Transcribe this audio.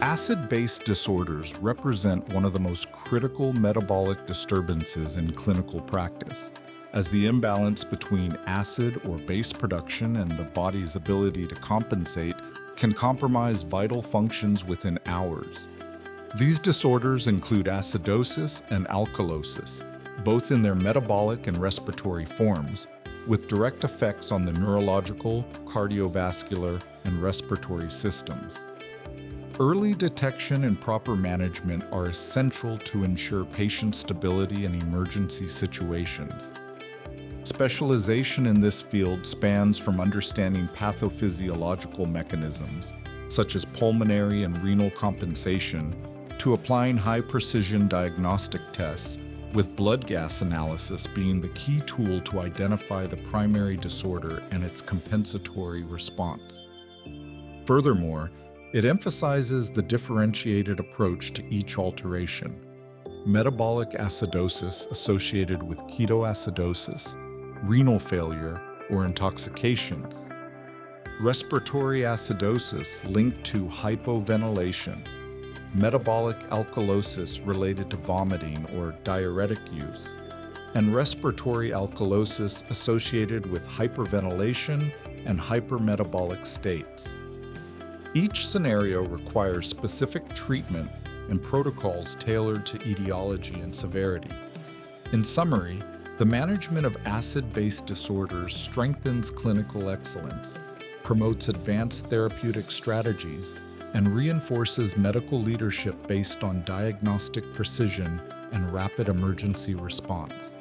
Acid-base disorders represent one of the most critical metabolic disturbances in clinical practice, as the imbalance between acid or base production and the body's ability to compensate can compromise vital functions within hours. These disorders include acidosis and alkalosis, both in their metabolic and respiratory forms, with direct effects on the neurological, cardiovascular, and respiratory systems. Early detection and proper management are essential to ensure patient stability in emergency situations. Specialization in this field spans from understanding pathophysiological mechanisms, such as pulmonary and renal compensation, to applying high-precision diagnostic tests, with blood gas analysis being the key tool to identify the primary disorder and its compensatory response. Furthermore, it emphasizes the differentiated approach to each alteration: metabolic acidosis associated with ketoacidosis, renal failure, or intoxications; respiratory acidosis linked to hypoventilation; metabolic alkalosis related to vomiting or diuretic use; and respiratory alkalosis associated with hyperventilation and hypermetabolic states. Each scenario requires specific treatment and protocols tailored to etiology and severity. In summary, the management of acid-based disorders strengthens clinical excellence, promotes advanced therapeutic strategies, and reinforces medical leadership based on diagnostic precision and rapid emergency response.